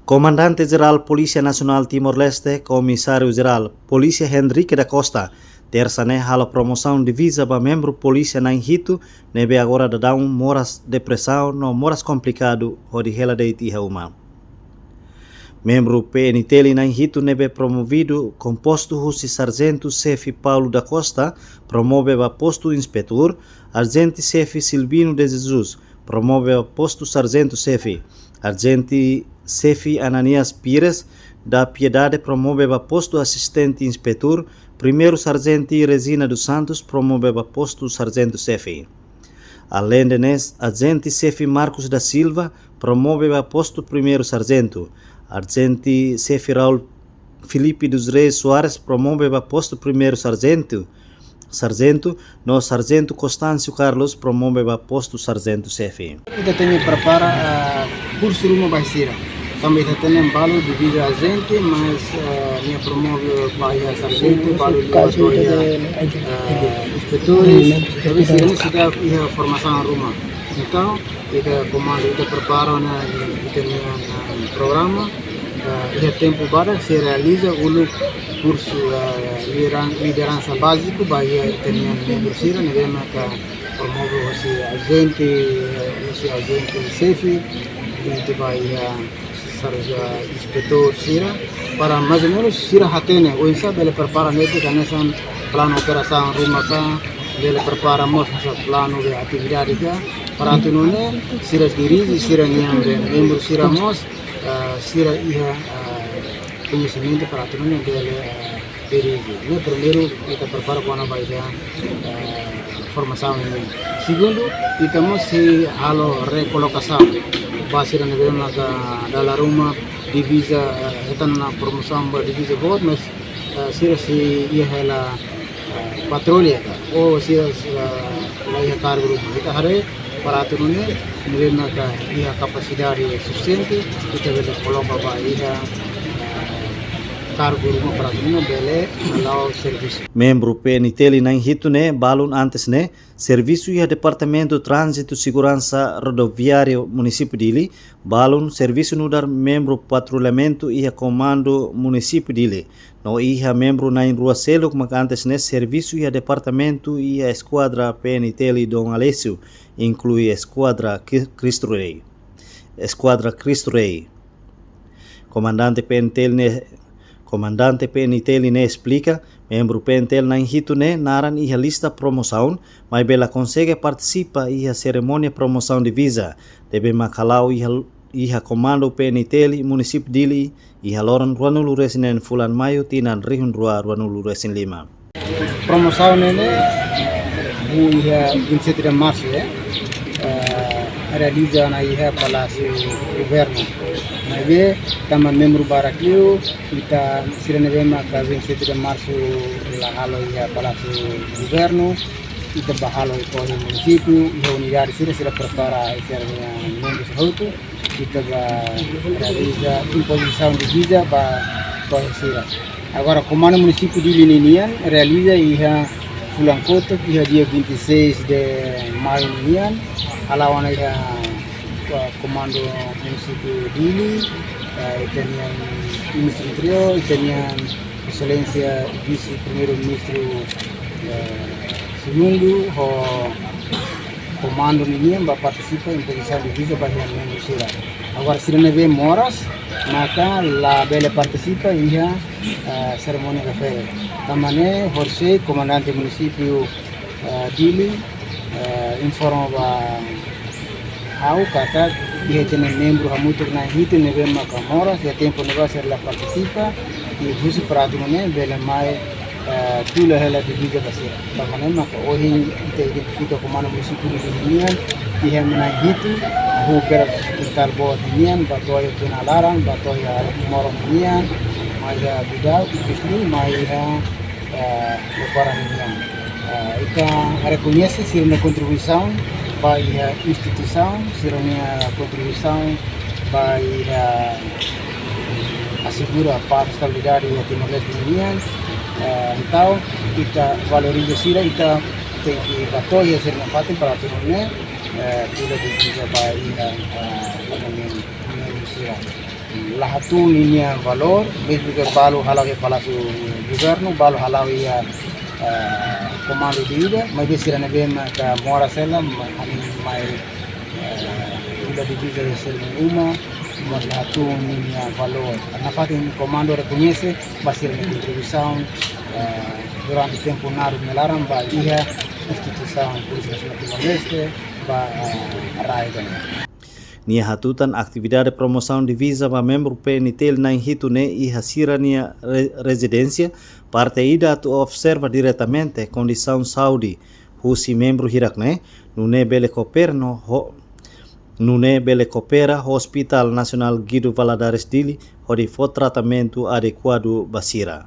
Comandante-Geral Polícia Nacional Timor-Leste, Comissário-Geral Polícia Henrique da Costa, terça-né hala promoção de visa para membro polícia na Inhito, nebe agora da dar moras depressão, no moras complicado, onde ela deiti uma. Membro PNTL na Inhito nebe promovido com posto Russi Sargento Chefe Paulo da Costa, promove para posto inspetor, Argente Chefe Silvino de Jesus, promove para posto Sargento Chefe, Argente Chefe Ananias Pires, da Piedade promove para posto assistente inspetor, primeiro sargento Resina dos Santos promove para posto sargento chefe. Além de nes, agente chefe Marcos da Silva promove para posto primeiro sargento. Agente chefe Raul Felipe dos Reis Soares promove para posto primeiro sargento. No sargento Constâncio Carlos promove para posto sargento chefe. Kita tenho prepara curso rumah bahasa. Também tem balu divisa agente, mas minha promove para sargento, balu para inspetores, talvez ini sudah ia formação rumah. Então, kita comando, kita prepara na programa, ia tempo para se realiza o curso liderança básico, bahia tenha membro sira, nevema ka promove o agente chefe, e bahia sarja inspetor sira para mais ou menos sira hatene o insabe ele prepara nesse canesan plano operação rumah ka ele prepara mos plano de atividade ka para tunune sira dirige sira nyambe membro sira mos sira ia conhecimento para tunune ele dirige né primeiro kita prepara para baia formação ini segundo kita mesti halo recolocação base na nevema da rumah divisa etan na promoção ba divisa god mas sira si ia hela patrulha ou sira la ia cargo kita hare para tunune nevema ka ia capacidade suficiente kita vele coloca ba ia cargo rumah para tunune bele allow serviço. Membro PNTL na Inhito né balun antes né serviço e departamento trânsito segurança rodoviário município dele balun serviço no dar membro patrulhamento e comando município dele no ia membro na rua Selo como antes né serviço e departamento e a esquadra PNTL Dom Alessio inclui esquadra Cristo Rei Comandante PNTL ne explica, membro PNTL na Inhito ne naran ia lista promoção, mas bela consegue participa ia cerimônia promoção de visa. Debe makalau ia comando PNTL município dili ia loran ruanulu resinen fulan maio tinan rihun rua ruanulu resin 5. Promoção nele ia 27 de março realiza na ia Palácio Governo. Nabe tama membro barakio kita sira nevema ka 27 de março la halo ia Palácio Governo kita bahalo ko ni município e unidade sira prepara esse membro sauto kita realiza imposição de visa para sira. Agora comando município de Linian realiza ia Fulancoto ia dia 26 de maio Linian alawana ia comando município Dili, tenham ministro interior, tenham excelência vice-primeiro-ministro segundo, o comando ninguém vai participar em posição de visa para membro sira. Agora se não vê moras, maka la bela participa em cerimônia da feira. Também Jorge, comandante do município Dili, informa ao kata dia tenen membro hamutur na hito nevema kamoras ya tempo negócio ela participa e husi prato né bela mai tula hela de vida basira também maka ohin te identifica como no município de Linian e na hito hu per talbo Linian batoya tunalaran batoya morom Linian mai bidau isni mai para Linian ita reconhece ser uma contribuição para a instituição, ser uma contribuição para assegurar a estabilidade da Timor-Leste União. Então, kita valoriza sira, kita tem que batalhar ser uma parte para a Timor-Leste, tudo que kita para a União sira. lahatun linha valor, mesmo que balo halau ke Palácio Governo, balo halau ia comando de ida, mas vez sira nebe que mora sela, ani mai ida divisa de ser uma, mas lahatun linha valor. Na fatin comando reconhece, mas sira nebe contribuição durante o tempo naro melaram ba ia instituição Polícia Nacional Timor-Leste ba arai também. Nia hatutan atividade de promoção de visa para membro PNT na Hitu ne e hasira nia residência, parte ida tu observa diretamente condição saúde, husi membro hirak ne, nune bele coopera Hospital Nacional Guido Valadares Dili, onde for tratamento adequado basira.